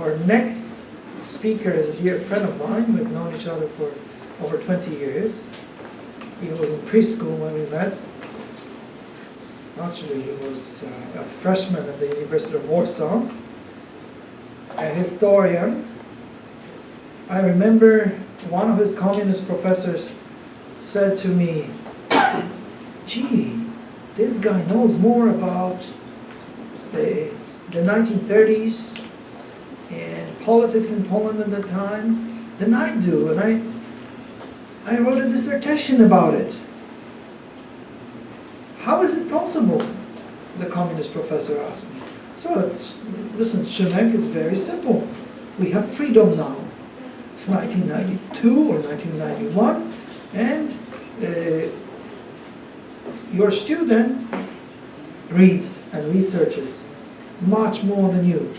Our next speaker is a dear friend of mine. We've known each other for over 20 years. He was in preschool when we met. Actually, he was a freshman at the University of Warsaw, a historian. I remember one of his communist professors said to me, gee, this guy knows more about the 1930s and politics in Poland at the time than I do, and I wrote a dissertation about it. How is it possible? The communist professor asked me. So listen, Szymek, it's very simple. We have freedom now. It's 1992 or 1991, and your student reads and researches much more than you.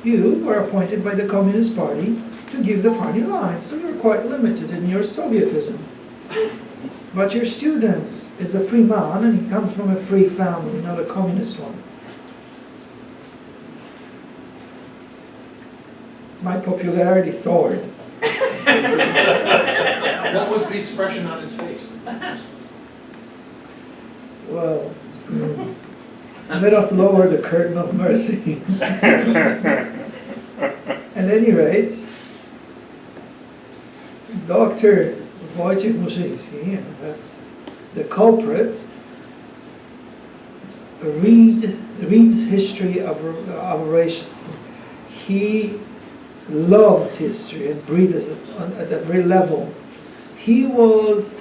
You were appointed by the Communist Party to give the party line, so you're quite limited in your Sovietism. But your student is a free man, and he comes from a free family, not a communist one. My popularity soared. What was the expression on his face? Well, let us lower the curtain of mercy. At any rate, Dr. Wojciech Muszyński, and that's the culprit, reads history voraciously. He loves history and breathes it at that very level. He was,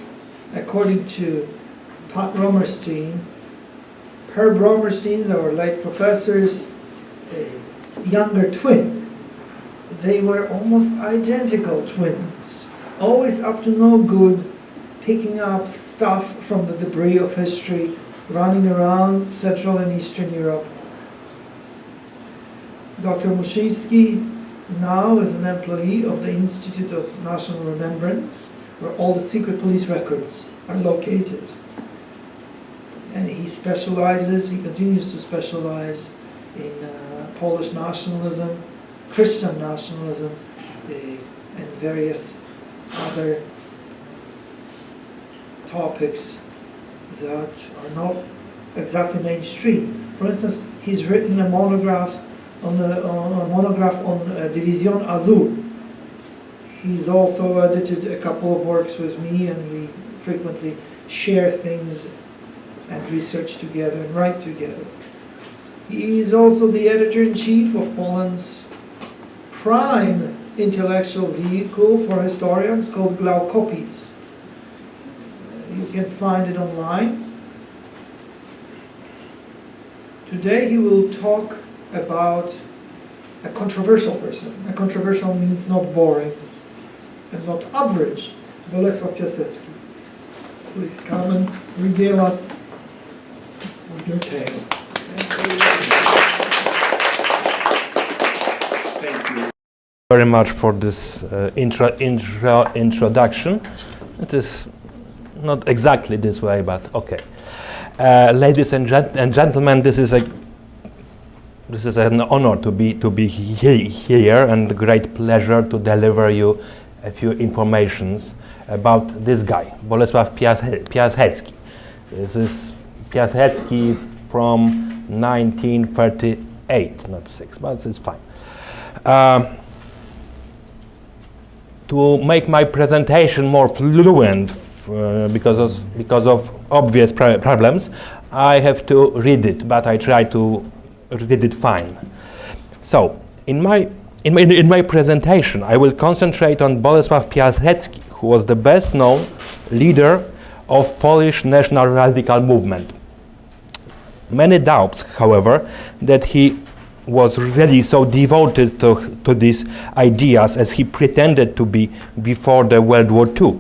according to Pat Romerstein, Herb Romerstein's, our late professor's younger twin. They were almost identical twins, always up to no good, picking up stuff from the debris of history, running around Central and Eastern Europe. Dr. Muszyński now is an employee of the Institute of National Remembrance, where all the secret police records are located. And he continues to specialize in Polish nationalism, Christian nationalism, and various other topics that are not exactly mainstream. For instance, he's written a monograph on Division Azul. He's also edited a couple of works with me, and we frequently share things and research together and write together. He is also the editor-in-chief of Poland's prime intellectual vehicle for historians called Glaucopies. You can find it online. Today he will talk about a controversial person. A controversial means not boring and not average. Bolesław Piasecki. Please come and regale us with your tales. Thank you very much for this introduction. It is not exactly this way, but okay. Ladies and gentlemen, this is an honor to be here, and a great pleasure to deliver you a few informations about this guy, Bolesław Piasecki. This is Piasecki from 1938, not 6, but it's fine. To make my presentation more fluent, because of obvious problems, I have to read it, but I try to read it fine. So, in my presentation, I will concentrate on Bolesław Piasecki, who was the best-known leader of Polish national radical movement. Many doubts, however, that he was really so devoted to these ideas as he pretended to be before the World War II.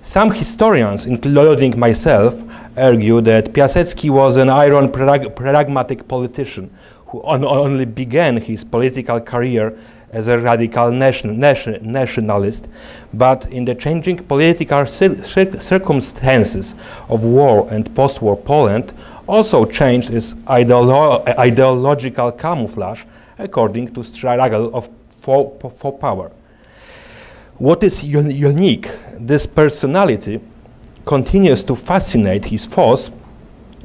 Some historians, including myself, argue that Piasecki was an iron pragmatic politician who only began his political career as a radical nationalist, but in the changing political circumstances of war and post-war Poland, also changed its ideological camouflage according to struggle of for power. What is unique, this personality continues to fascinate his foes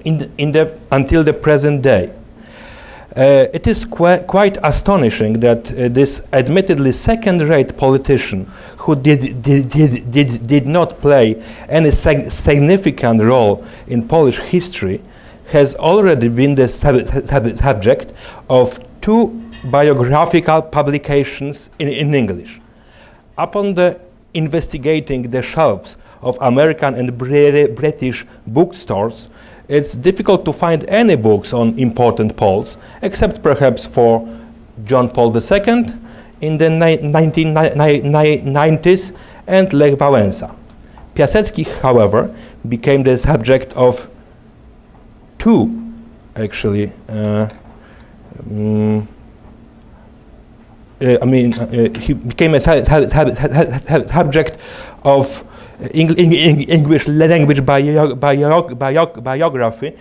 until the present day. It is quite astonishing that this admittedly second-rate politician, who did not play any significant role in Polish history, has already been the subject of 2 biographical publications in English. Upon investigating the shelves of American and British bookstores, it's difficult to find any books on important Poles, except perhaps for John Paul II in the 1990s and Lech Wałęsa. Piasecki, however, became the subject of 2, actually, he became a subject of English language biography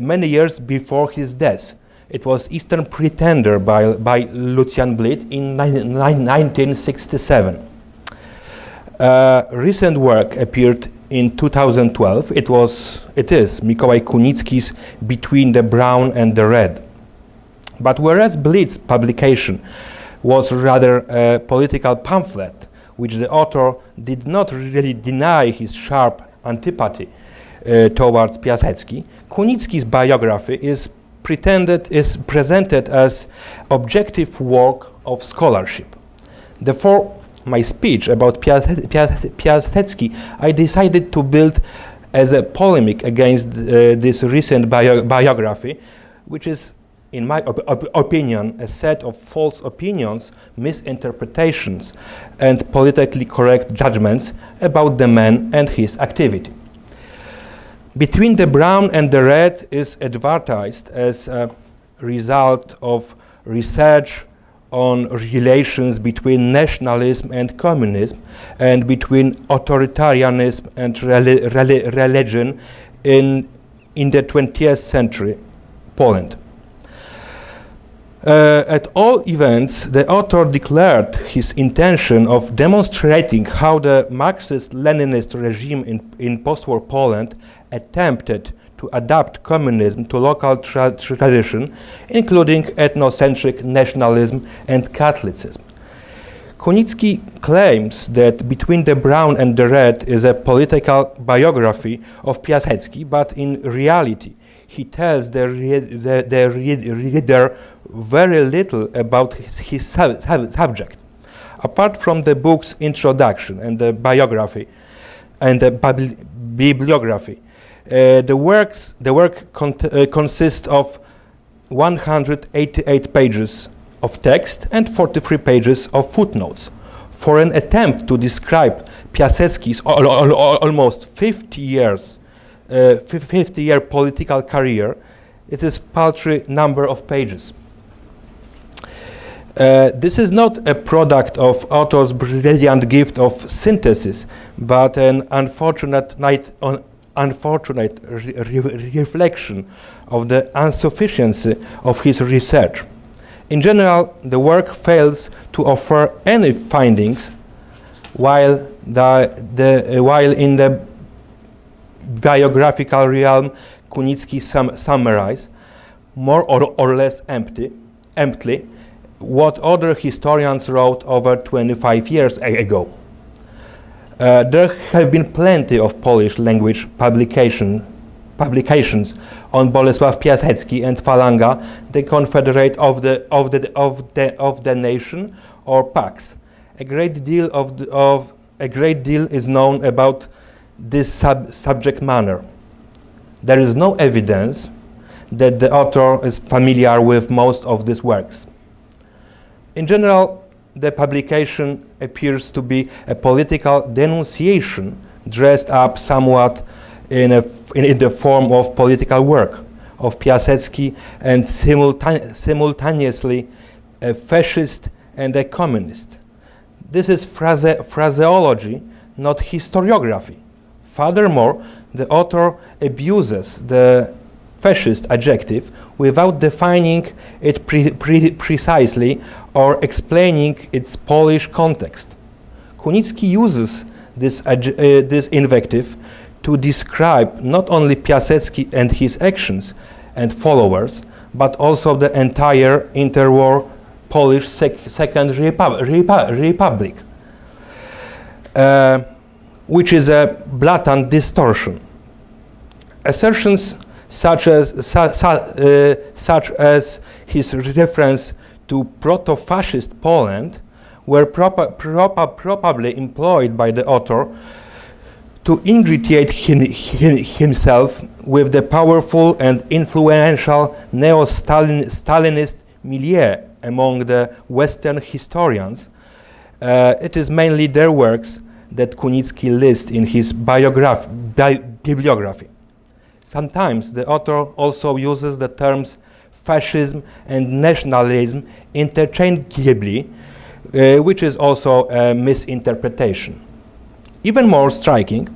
many years before his death. It was Eastern Pretender by Lucian Blid in 1967. Recent work appeared in 2012. It is Mikołaj Kunicki's Between the Brown and the Red. But whereas Blid's publication was rather a political pamphlet, which the author did not really deny his sharp antipathy towards Piasecki, Kunicki's biography is presented as objective work of scholarship. Therefore, my speech about Piasecki I decided to build as a polemic against this recent biography, which is, in my opinion, a set of false opinions, misinterpretations, and politically correct judgments about the man and his activity. Between the Brown and the Red is advertised as a result of research on relations between nationalism and communism, and between authoritarianism and religion in the 20th century Poland. At all events, the author declared his intention of demonstrating how the Marxist-Leninist regime in post-war Poland attempted to adapt communism to local tradition, including ethnocentric nationalism and Catholicism. Kunicki claims that Between the Brown and the Red is a political biography of Piasecki, but in reality, he tells the reader very little about his subject. Apart from the book's introduction and the biography and the bibliography, the work consists of 188 pages of text and 43 pages of footnotes. For an attempt to describe Piasecki's almost 50-year political career, it is paltry number of pages. This is not a product of author's brilliant gift of synthesis, but an unfortunate reflection of the insufficiency of his research. In general, the work fails to offer any findings, while in the biographical realm, Kunicki summarizes, more or less emptily, what other historians wrote over 25 years ago. There have been plenty of Polish language publications on Bolesław Piasecki and Falanga, the Confederate of the Nation, or PAX. A great deal is known about this subject matter. There is no evidence that the author is familiar with most of these works. In general, the publication appears to be a political denunciation dressed up somewhat in the form of political work of Piasecki, and simultaneously a fascist and a communist. This is phraseology, not historiography. Furthermore, the author abuses the fascist adjective without defining it precisely or explaining its Polish context. Kunicki uses this invective to describe not only Piasecki and his actions and followers, but also the entire interwar Polish Second Republic, which is a blatant distortion. Assertions such as his reference to proto-fascist Poland were probably employed by the author to ingratiate himself with the powerful and influential neo-Stalinist milieu among the Western historians. It is mainly their works that Kunicki lists in his bibliography. Sometimes the author also uses the terms fascism and nationalism interchangeably, which is also a misinterpretation. Even more striking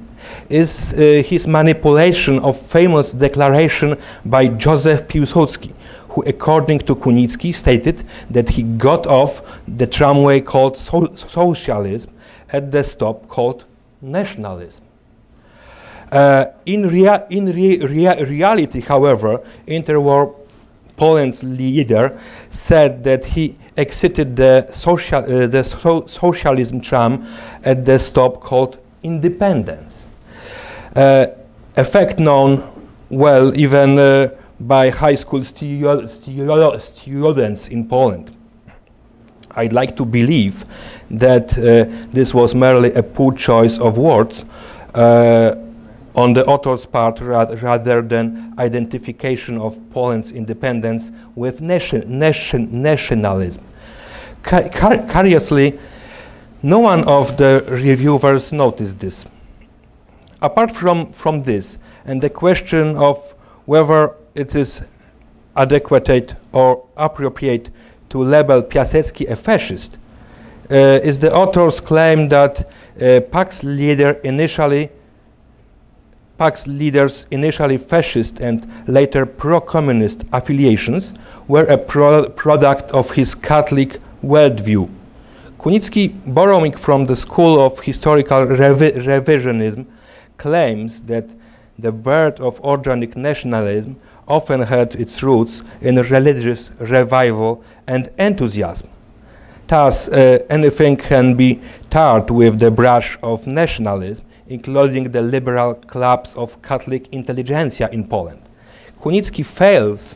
is his manipulation of famous declaration by Józef Piłsudski, who, according to Kunicki, stated that he got off the tramway called socialism at the stop called nationalism. In reality, however, interwar Poland's leader said that he exited the socialism tram at the stop called independence, a fact known well even by high school students in Poland. I'd like to believe that this was merely a poor choice of words on the author's part rather than identification of Poland's independence with nationalism. Curiously, no one of the reviewers noticed this. Apart from this, and the question of whether it is adequate or appropriate to label Piasecki a fascist, is the author's claim that PAC's leaders' initially fascist and later pro-communist affiliations were a product of his Catholic worldview. Kunicki, borrowing from the school of historical revisionism, claims that the birth of organic nationalism often had its roots in religious revival and enthusiasm. Thus, anything can be tarred with the brush of nationalism, including the liberal clubs of Catholic intelligentsia in Poland. Kunicki fails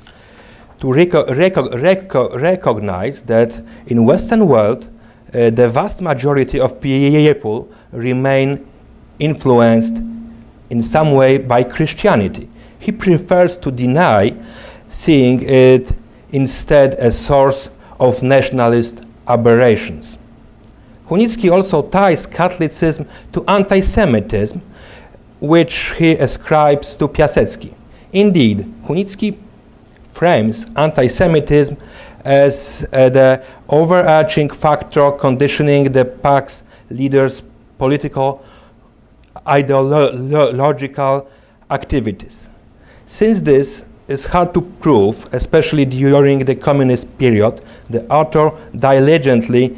to recognize that in Western world, the vast majority of people remain influenced in some way by Christianity. He prefers to deny, seeing it instead a source of nationalist aberrations. Kunicki also ties Catholicism to antisemitism, which he ascribes to Piasecki. Indeed, Kunicki frames antisemitism as the overarching factor conditioning the PAC's leaders' political, ideological activities. Since this is hard to prove, especially during the communist period, the author diligently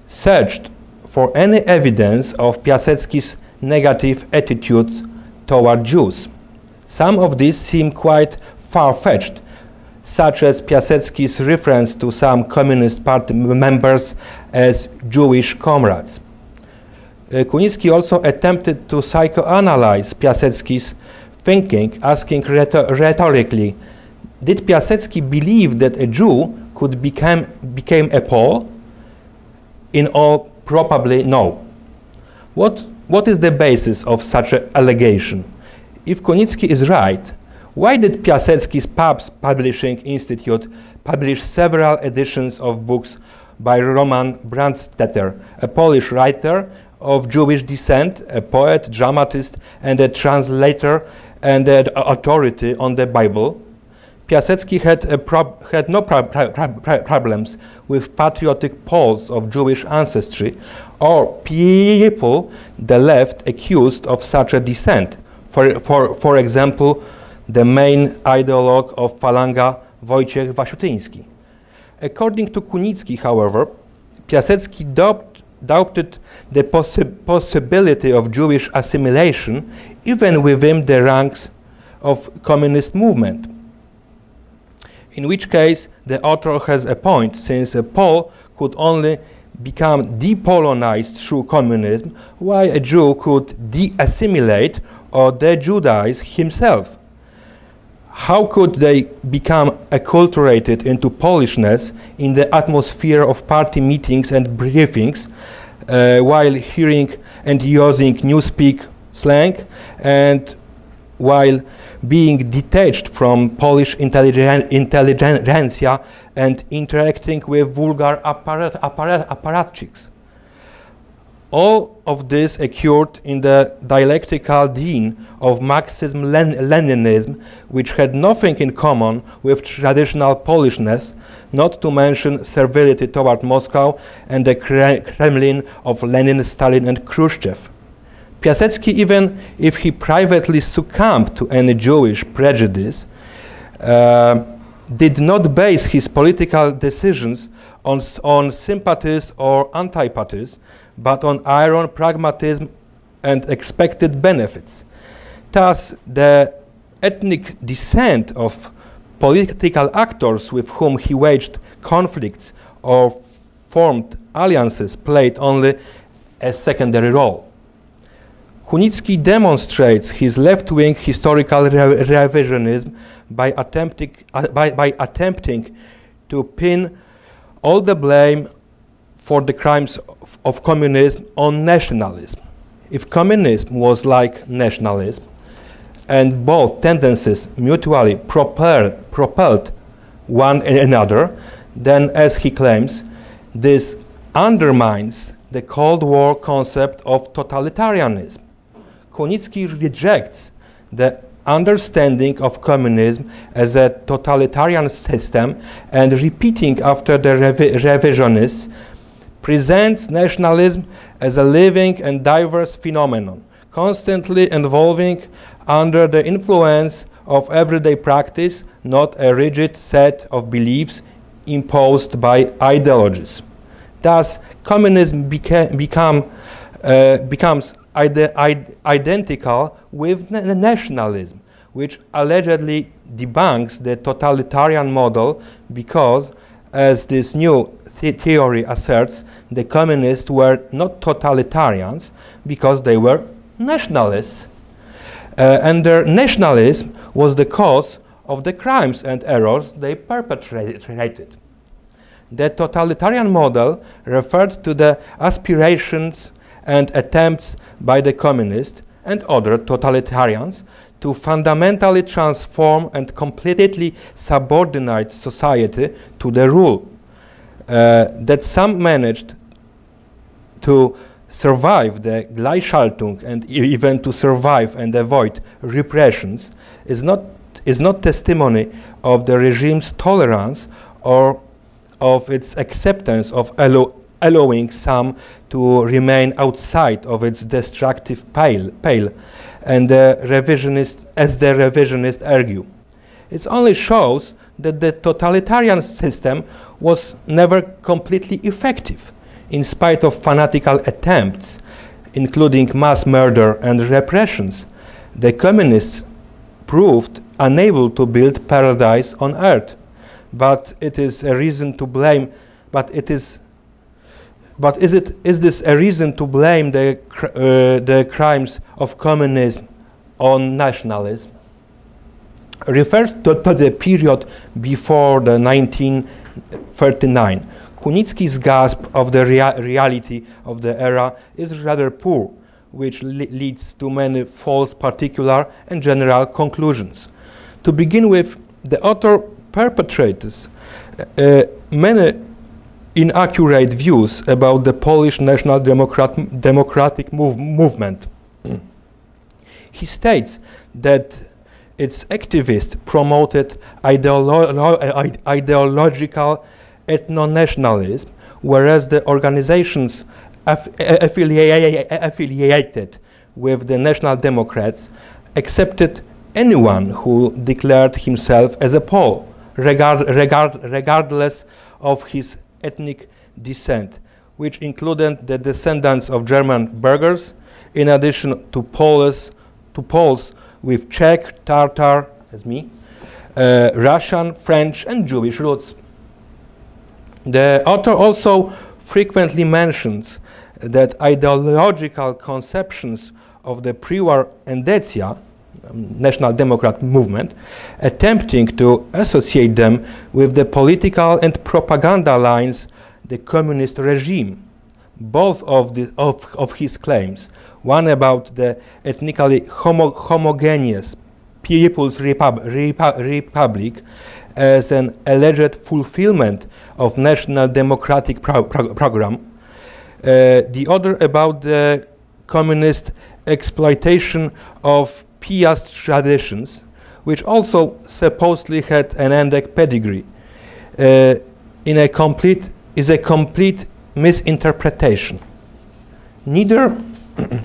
searched for any evidence of Piasecki's negative attitudes toward Jews. Some of these seem quite far-fetched, such as Piasecki's reference to some Communist Party members as Jewish comrades. Kunicki also attempted to psychoanalyze Piasecki's thinking, asking rhetorically, did Piasecki believe that a Jew could become a Pole? In all, probably no. What is the basis of such an allegation? If Kunicki is right, why did Piasecki's Publishing Institute publish several editions of books by Roman Brandstetter, a Polish writer of Jewish descent, a poet, dramatist, and a translator and an authority on the Bible? Piasecki had no problems with patriotic Poles of Jewish ancestry or people the left accused of such a descent. For example, the main ideologue of Falanga, Wojciech. According to Kunicki, however, Piasecki doubted the possibility of Jewish assimilation even within the ranks of communist movement. In which case, the author has a point, since a Pole could only become depolonized through communism, while a Jew could de-assimilate or de-Judaize himself. How could they become acculturated into Polishness in the atmosphere of party meetings and briefings, while hearing and using newspeak slang, and while being detached from Polish intelligentsia and interacting with vulgar apparatchiks? All of this occurred in the dialectical din of Marxism-Leninism, which had nothing in common with traditional Polishness, not to mention servility toward Moscow and the Kremlin of Lenin, Stalin and Khrushchev. Piasecki, even if he privately succumbed to any Jewish prejudice, did not base his political decisions on sympathies or antipathies, but on iron, pragmatism and expected benefits. Thus, the ethnic descent of political actors with whom he waged conflicts or formed alliances played only a secondary role. Kunicki demonstrates his left-wing historical revisionism by attempting to pin all the blame for the crimes of communism on nationalism. If communism was like nationalism, and both tendencies mutually propelled one another, then, as he claims, this undermines the Cold War concept of totalitarianism. Kunicki rejects the understanding of communism as a totalitarian system, and repeating after the revisionists, presents nationalism as a living and diverse phenomenon, constantly evolving under the influence of everyday practice, not a rigid set of beliefs imposed by ideologies. Thus, communism becomes identical with nationalism, which allegedly debunks the totalitarian model because, as this new theory asserts, the communists were not totalitarians because they were nationalists. And their nationalism was the cause of the crimes and errors they perpetrated. The totalitarian model referred to the aspirations and attempts by the communists and other totalitarians to fundamentally transform and completely subordinate society to the rule. That some managed to survive the Gleichschaltung and even to survive and avoid repressions is not testimony of the regime's tolerance or of its acceptance of allowing some to remain outside of its destructive pale, and the revisionists argue. It only shows that the totalitarian system was never completely effective, in spite of fanatical attempts, including mass murder and repressions. The communists proved unable to build paradise on earth, but it is a reason to blame. Is this a reason to blame the crimes of communism on nationalism? Refers to the period before the 1939. Kunicki's grasp of the reality of the era is rather poor, which leads to many false particular and general conclusions. To begin with, the author perpetrates many inaccurate views about the Polish national democratic movement. He states that its activists promoted ideological ethno-nationalism, whereas the organizations affiliated with the National Democrats accepted anyone who declared himself as a Pole, regardless of his ethnic descent, which included the descendants of German burghers, in addition to Poles with Czech, Tatar, as me, Russian, French, and Jewish roots. The author also frequently mentions that ideological conceptions of the pre-war endecja, National Democrat movement, attempting to associate them with the political and propaganda lines the communist regime. Both of his claims, one about the ethnically homogeneous People's Republic as an alleged fulfillment of national democratic program, the other about the communist exploitation of Piast traditions, which also supposedly had an Endek pedigree, is a complete misinterpretation. Neither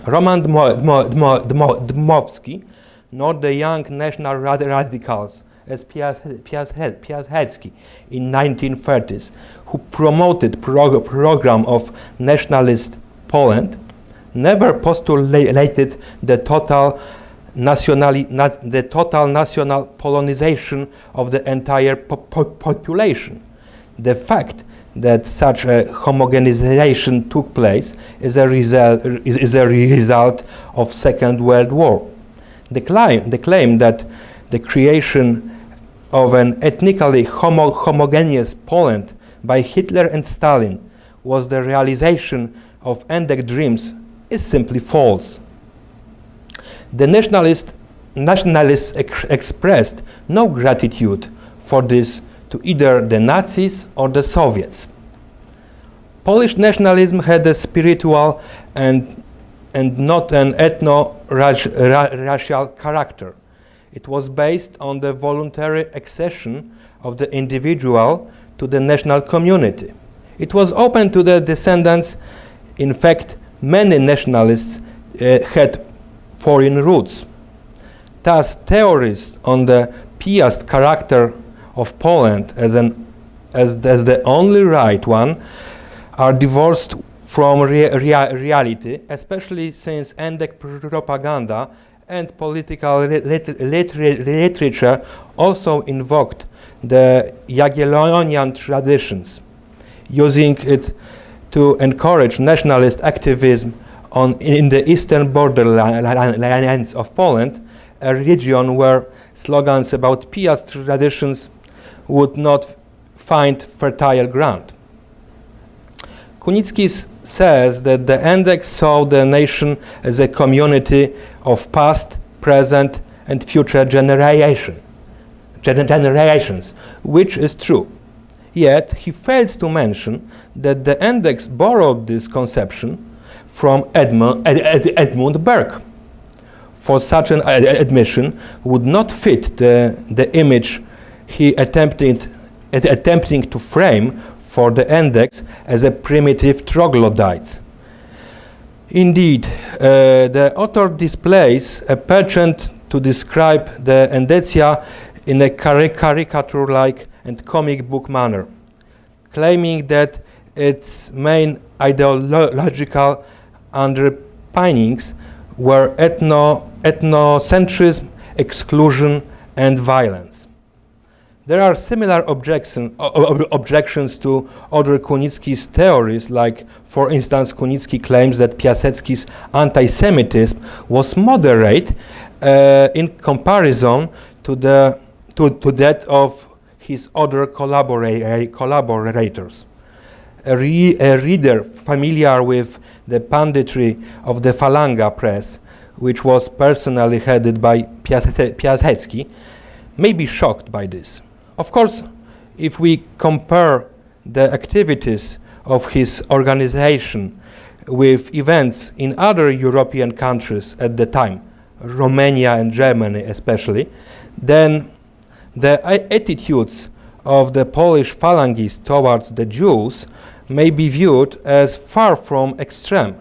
Roman Dmowski nor the young national radicals as Piasecki in 1930s, who promoted program of nationalist Poland, never postulated the total national polonization of the entire population. The fact that such a homogenization took place is a result of Second World War. The claim that the creation of an ethnically homogeneous Poland by Hitler and Stalin was the realization of Endek dreams is simply false. The nationalists expressed no gratitude for this to either the Nazis or the Soviets. Polish nationalism had a spiritual and not an ethno-racial character. It was based on the voluntary accession of the individual to the national community. It was open to the descendants. In fact, many nationalists had foreign roots. Thus, theories on the Piast character of Poland as the only right one are divorced from reality, especially since Endek propaganda and political literature also invoked the Jagiellonian traditions, using it to encourage nationalist activism in the eastern borderlands of Poland, a region where slogans about Piast traditions would not find fertile ground. Kunicki says that the Endeks saw the nation as a community of past, present, and future generations, which is true. Yet he fails to mention that the Endeks borrowed this conception from Edmund Burke. For such an admission would not fit the image he attempting to frame for the Endeks as a primitive troglodytes. Indeed, the author displays a pageant to describe the Endecja in a caricature-like and comic book manner, claiming that its main ideological underpinnings were ethnocentrism, exclusion, and violence. There are similar objections to other Kunicki's theories, like, for instance, Kunicki claims that Piasecki's anti-Semitism was moderate in comparison to that of his other collaborators. A reader familiar with the punditry of the Falanga press, which was personally headed by Piasecki, may be shocked by this. Of course, if we compare the activities of his organization with events in other European countries at the time, Romania and Germany especially, then the attitudes of the Polish Falangists towards the Jews may be viewed as far from extreme.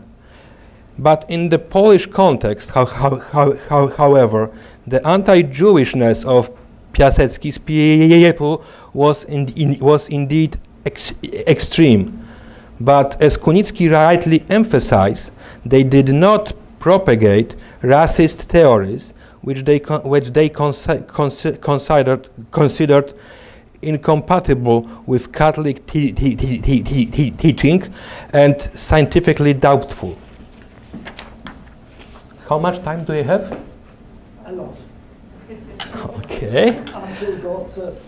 But in the Polish context, however, The anti-Jewishness of Piasecki's people was indeed extreme, but as Kunicki rightly emphasized, they did not propagate racist theories which they considered incompatible with Catholic teaching and scientifically doubtful. How much time do you have? A lot. Okay. Until God says,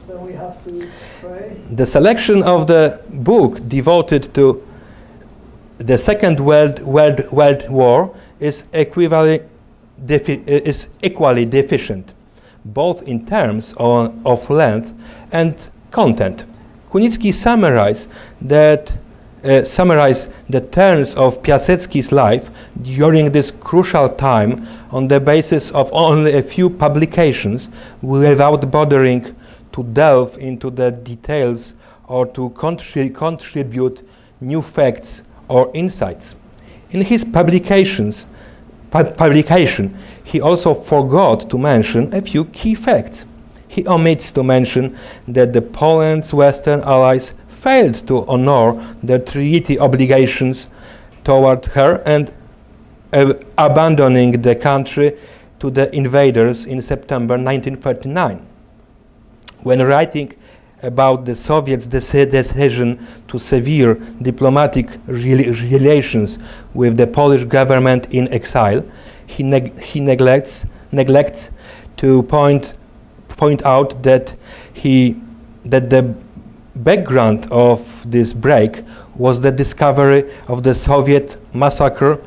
then we have to pray. The selection of the book devoted to the Second World War is equally deficient, both in terms of length and content. Kunicki summarized the turns of Piasecki's life during this crucial time on the basis of only a few publications, without bothering to delve into the details or to contribute new facts or insights. In his publication, he also forgot to mention a few key facts. He omits to mention that the Poland's Western allies failed to honor their treaty obligations toward her and abandoning the country to the invaders in September 1939. When writing about the Soviets' decision to sever diplomatic relations with the Polish government in exile, he neglects to point out that the background of this break was the discovery of the Soviet massacre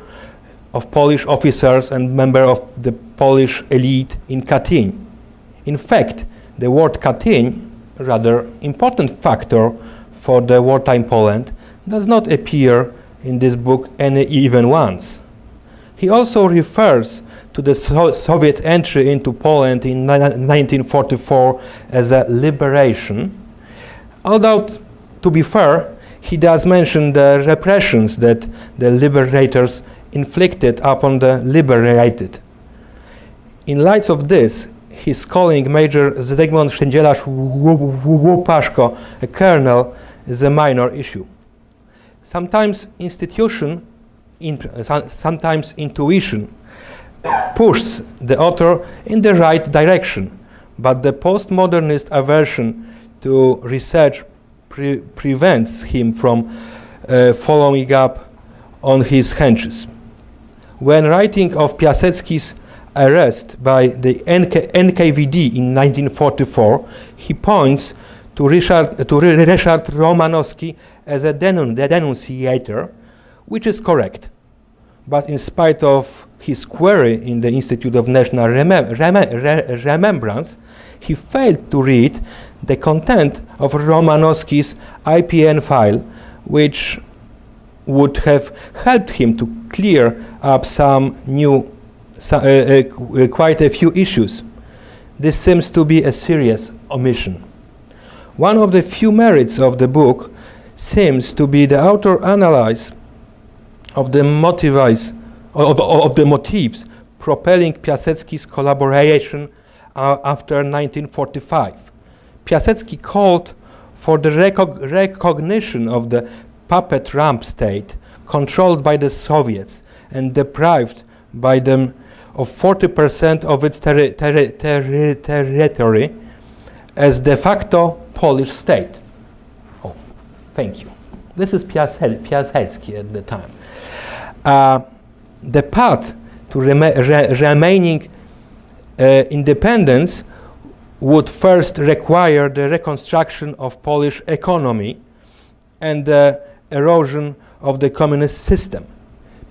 of Polish officers and members of the Polish elite in Katyn. In fact, the word Katyn, a rather important factor for the wartime Poland, does not appear in this book even once. He also refers to the Soviet entry into Poland in 1944 as a liberation, although, to be fair, he does mention the repressions that the liberators inflicted upon the liberated. In light of this, his calling Major Zygmunt Łupaszko a colonel is a minor issue. Sometimes sometimes intuition pushes the author in the right direction, but the postmodernist aversion to research prevents him from following up on his hunches. When writing of Piasecki's arrest by the NKVD in 1944, he points to Ryszard Romanowski as a denunciator, which is correct. But in spite of his query in the Institute of National Remembrance, he failed to read the content of Romanowski's IPN file, which would have helped him to clear up quite a few issues. This seems to be a serious omission. One of the few merits of the book seems to be the author's analysis of the motives propelling Piasecki's collaboration after 1945. Piasecki called for the recognition of the puppet rump state controlled by the Soviets and deprived by them of 40% of its territory as de facto Polish state. Oh, thank you. This is Piasecki at the time. The path to remaining independence would first require the reconstruction of Polish economy and the erosion of the communist system.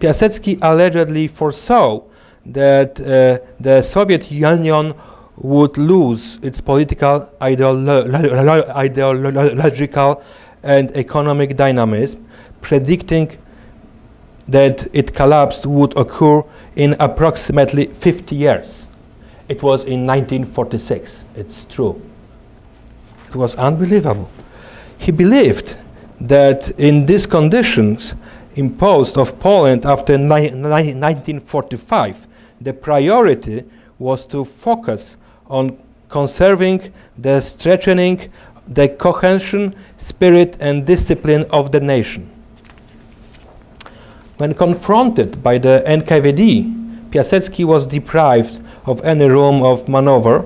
Piasecki allegedly foresaw that the Soviet Union would lose its political, ideological and economic dynamism, predicting that its collapse would occur in approximately 50 years. It was in 1946, it's true. It was unbelievable. He believed that in these conditions imposed of Poland after 1945, The priority was to focus on conserving, strengthening the cohesion, spirit and discipline of the nation. When confronted by the NKVD, Piasecki was deprived of any room of maneuver,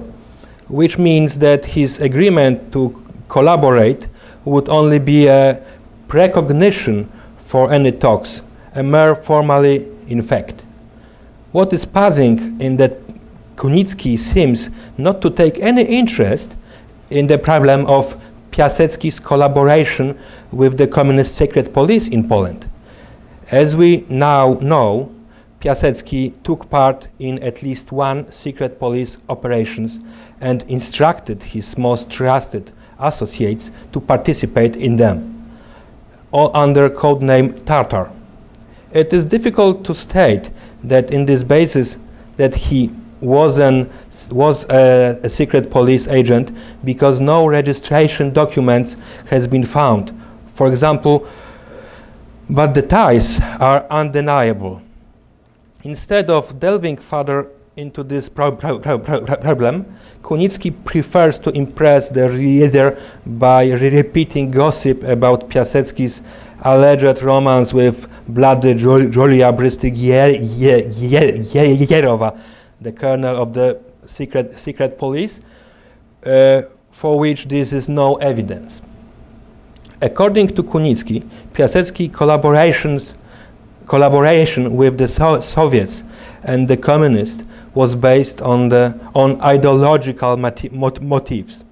which means that his agreement to collaborate would only be a precognition for any talks, a mere formality in fact. What is puzzling in that Kunicki seems not to take any interest in the problem of Piasecki's collaboration with the communist secret police in Poland. As we now know, Piasecki took part in at least one secret police operations and instructed his most trusted associates to participate in them, all under codename Tartar. It is difficult to state that in this basis that he was a secret police agent because no registration documents has been found, for example, but the ties are undeniable. Instead of delving further into this problem, Kunicki prefers to impress the reader by repeating gossip about Piasecki's alleged romance with bloody Julia Brystyk-Jerowa, the colonel of the secret police, for which this is no evidence. According to Kunicki, Piasecki collaboration with the Soviets and the communists was based on ideological motives.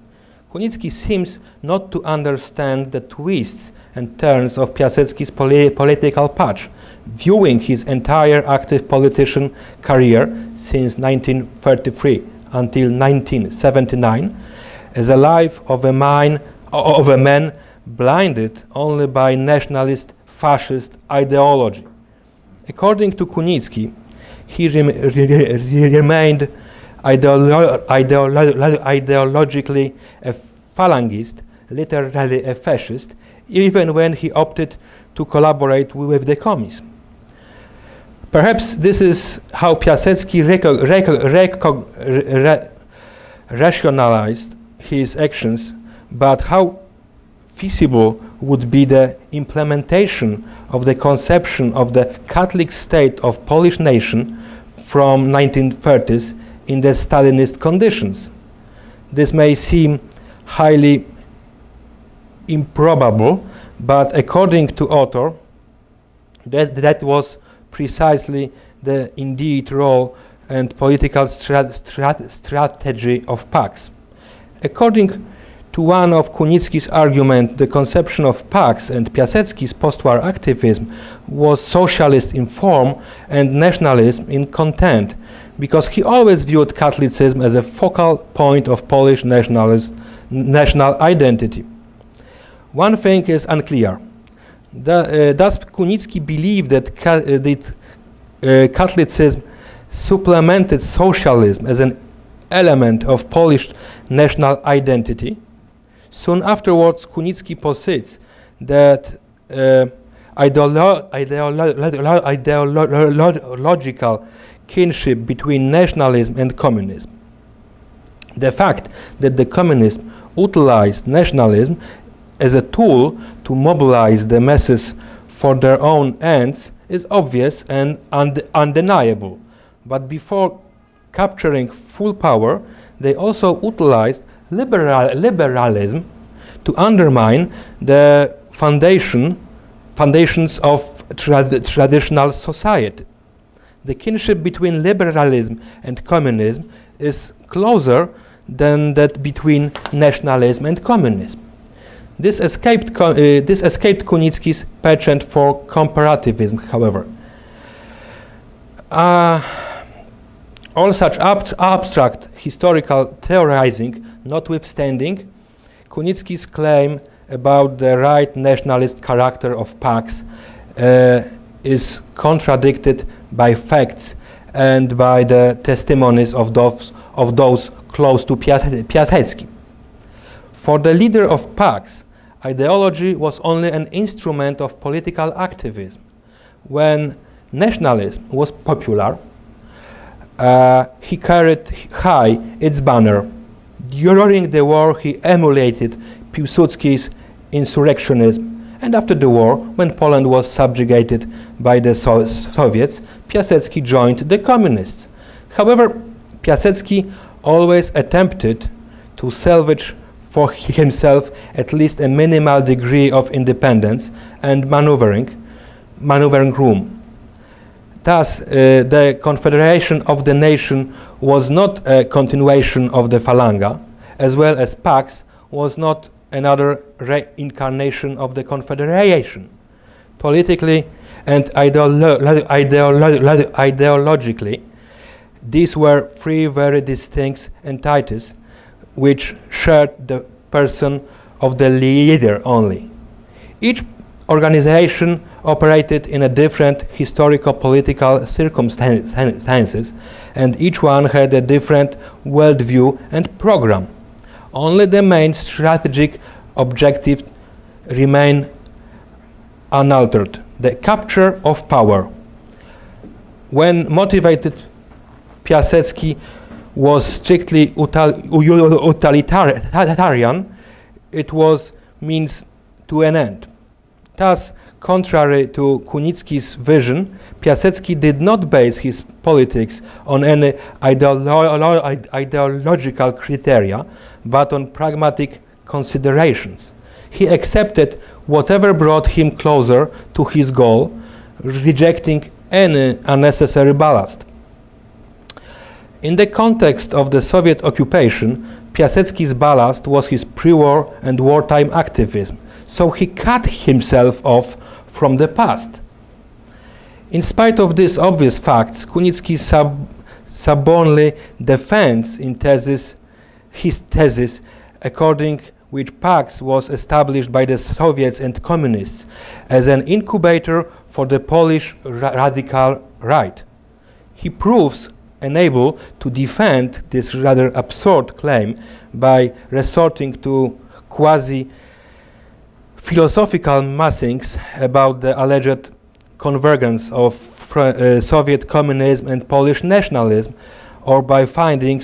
Kunicki seems not to understand the twists and turns of Piasecki's political path, viewing his entire active politician career since 1933 until 1979 as a life of a man blinded only by nationalist fascist ideology. According to Kunicki, he remained ideologically a Falangist, literally a fascist, even when he opted to collaborate with the commies. Perhaps this is how Piasecki rationalized his actions, but how feasible would be the implementation of the conception of the Catholic state of Polish nation from 1930s in the Stalinist conditions? This may seem highly improbable, but according to author, that was precisely the indeed role and political strategy of PAX. According to one of Kunicki's arguments, the conception of PAX and Piasecki's post-war activism was socialist in form and nationalism in content, because he always viewed Catholicism as a focal point of Polish national identity. One thing is unclear. Does Kunicki believe that Catholicism supplemented socialism as an element of Polish national identity? Soon afterwards, Kunicki posits that ideological kinship between nationalism and communism. The fact that the communists utilized nationalism as a tool to mobilize the masses for their own ends is obvious and undeniable. But before capturing full power, they also utilized liberalism to undermine the foundations of traditional society. The kinship between liberalism and communism is closer than that between nationalism and communism. This escaped Kunicki's penchant for comparativism, however. All such abstract historical theorizing notwithstanding, Kunicki's claim about the right nationalist character of PAX is contradicted by facts and by the testimonies of those close to Piasecki. For the leader of PAX, ideology was only an instrument of political activism. When nationalism was popular, he carried high its banner. During the war, he emulated Piłsudski's insurrectionism, and after the war, when Poland was subjugated by the Soviets, Piasecki joined the communists. However, Piasecki always attempted to salvage for himself at least a minimal degree of independence and maneuvering room. Thus, the Confederation of the Nation was not a continuation of the Falanga, as well as Pax was not another reincarnation of the Confederation. Politically and ideologically, these were three very distinct entities which shared the person of the leader only. Each organization operated in a different historical-political circumstances, and each one had a different worldview and program. Only the main strategic objective remained unaltered: the capture of power. When motivated, Piasecki was strictly utilitarian. It was means to an end. Thus, contrary to Kunicki's vision, Piasecki did not base his politics on any ideological criteria, but on pragmatic considerations. He accepted whatever brought him closer to his goal, rejecting any unnecessary ballast. In the context of the Soviet occupation, Piasecki's ballast was his pre-war and wartime activism, so he cut himself off from the past. In spite of these obvious facts, Kunicki stubbornly defends his thesis, according which Pax was established by the Soviets and Communists as an incubator for the Polish radical right. He proves unable to defend this rather absurd claim by resorting to quasi-philosophical musings about the alleged convergence of Soviet communism and Polish nationalism, or by finding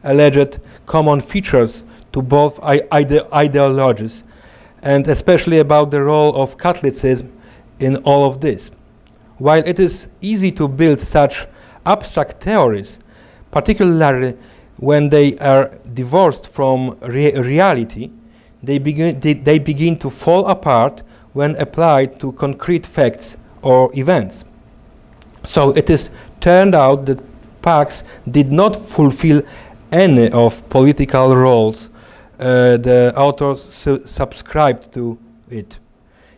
alleged common features to both ideologies, and especially about the role of Catholicism in all of this. While it is easy to build such abstract theories, particularly when they are divorced from reality, they begin to fall apart when applied to concrete facts or events. So it is turned out that Pax did not fulfill any of political roles the authors subscribed to it,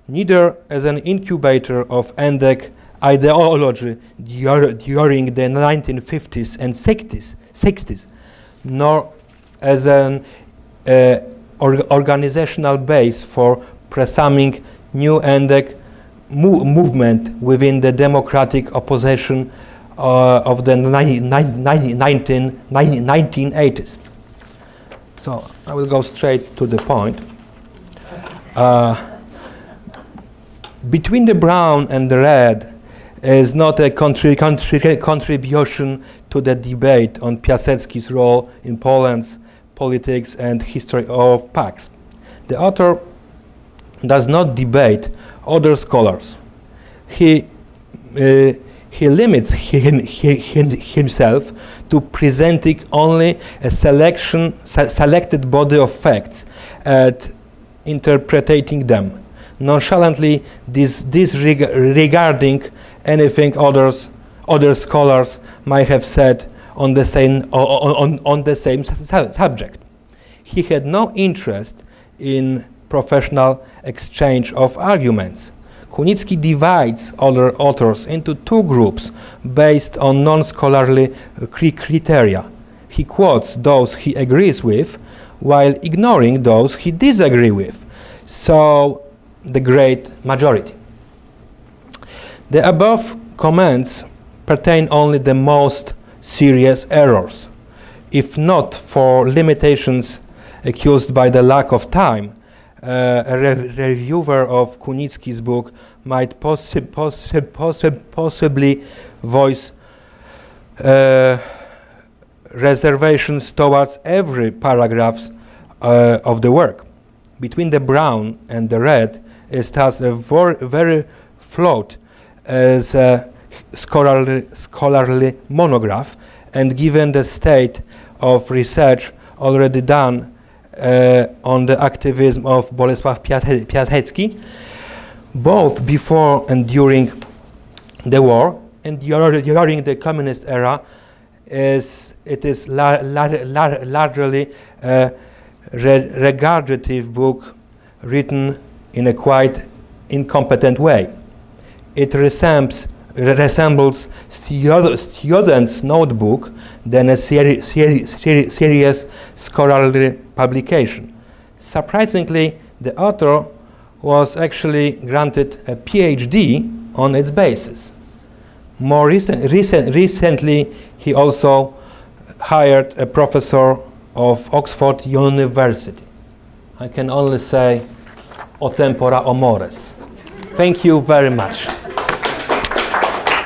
neither as an incubator of Endek ideology during the 1950s and 60s, nor as an organizational base for presuming new Endek movement within the democratic opposition of the 1980s. So I will go straight to the point. Between the brown and the red is not a contribution to the debate on Piasecki's role in Poland's politics and history of Pax. The author does not debate other scholars. He limits himself to presenting only a selected body of facts and interpreting them, nonchalantly disregarding anything other scholars might have said on the same subject. He had no interest in professional exchange of arguments. Kunicki divides other authors into two groups based on non-scholarly criteria. He quotes those he agrees with while ignoring those he disagrees with, so the great majority. The above comments pertain only the most serious errors. If not for limitations accused by the lack of time, a reviewer of Kunicki's book might possibly voice reservations towards every paragraph of the work. Between the brown and the red is thus a very flawed as a scholarly monograph, and given the state of research already done on the activism of Bolesław Piasecki, both before and during the war and during the communist era, it is largely a regurgitative book written in a quite incompetent way. It resembles student's notebook than a serious scholarly publication. Surprisingly, the author was actually granted a PhD on its basis. More recently, he also hired a professor of Oxford University. I can only say, o tempora o mores. Thank you very much.